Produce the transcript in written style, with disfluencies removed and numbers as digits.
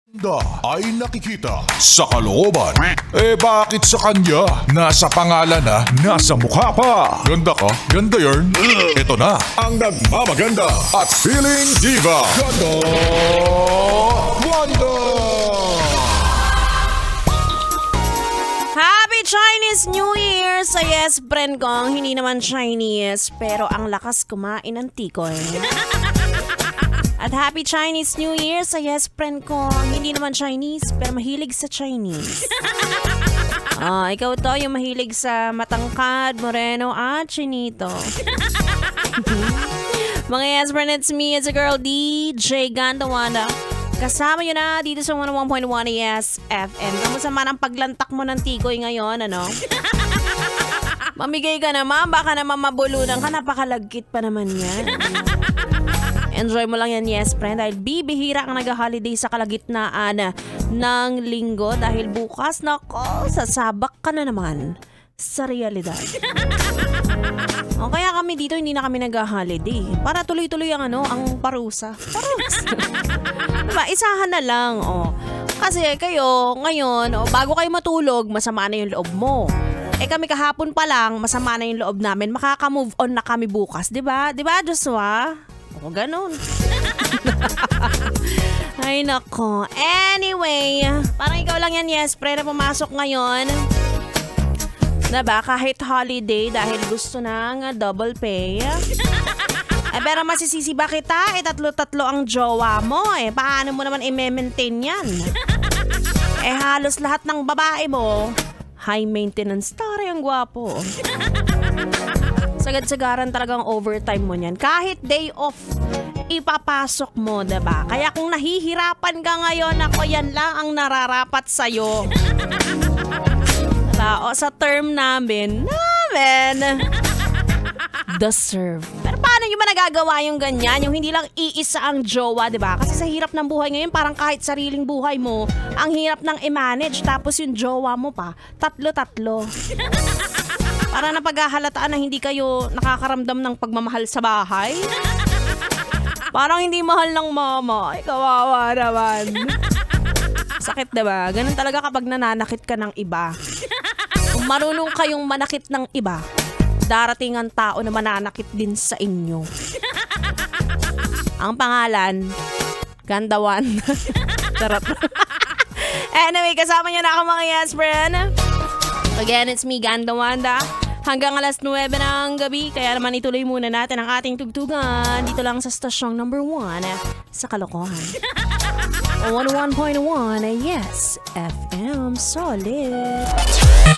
ay nakikita sa kalooban. Bakit sa kanya? Nasa pangalan na, nasa mukha pa. Ganda ka? Ganda yarn? Ito na ang nagmamaganda at feeling diva. Ganda Wanda! Happy Chinese New Year sa yes friend kong hindi naman Chinese pero ang lakas kumain ng tikoy. At Happy Chinese New Year sa yes friend ko. Hindi naman Chinese, pero mahilig sa Chinese. Ikaw to, yung mahilig sa matangkad, moreno, at chinito. Mga yes friend, it's me, it's a girl, DJ Ganda Wanda. Kasama yun na dito sa 101.1 Yes FM. Kamusta man ang paglantak mo ng tikoy ngayon, ano? Mamigay ka naman, baka naman mabulunan ka, napakalagkit pa naman yan. Enjoy mo lang yan, yes friend, dahil bibihira ang nag-holiday sa kalagitnaan ng linggo dahil bukas, nako, sasabak ka na naman sa realidad. O kaya kami dito hindi na kami nag-holiday para tuloy-tuloy ang ang parusa. Diba, isahan na lang, Kasi kayo, ngayon, bago kayo matulog, masama na yung loob mo. Kami kahapon pa lang, masama na yung loob namin. Makaka-move on na kami bukas, diba? Diba, Joshua? O, ganun. Ay, nako. Anyway, parang ikaw lang yan, yes, pre, na pumasok ngayon. Diba, kahit holiday dahil gusto ng double pay. Pero masisisi ba kita? Tatlo-tatlo ang jowa mo. Paano mo naman i-maintain yan? Halos lahat ng babae mo, high maintenance. Taray, ang gwapo. Sagad-sagaran talagang overtime mo niyan. Kahit day off, ipapasok mo, diba? Kaya kung nahihirapan ka ngayon, ako yan lang ang nararapat sa'yo. O sa term namin, deserve. Pero paano nyo ba nagagawa yung ganyan? Yung hindi lang iisa ang jowa, diba? Kasi sa hirap ng buhay ngayon, parang kahit sariling buhay mo, ang hirap ng i-manage. Tapos yung jowa mo pa, tatlo-tatlo. Para napaghahalataan na hindi kayo nakakaramdam ng pagmamahal sa bahay. Parang hindi mahal ng mama. Ay, kawawa naman. Sakit, diba? Ganun talaga kapag nananakit ka ng iba. Kung marunong kayong manakit ng iba, darating ang tao na mananakit din sa inyo. Ang pangalan, Gandawan. Charot. Anyway, kasama niyo na ako mga yes friend. Again, it's me, Ganda Wanda. Hanggang alas 9 ng gabi, kaya naman ituloy muna natin ang ating tugtugan dito lang sa stasyong number 1 sa Kalokohan. 101.1 Yes FM Solid.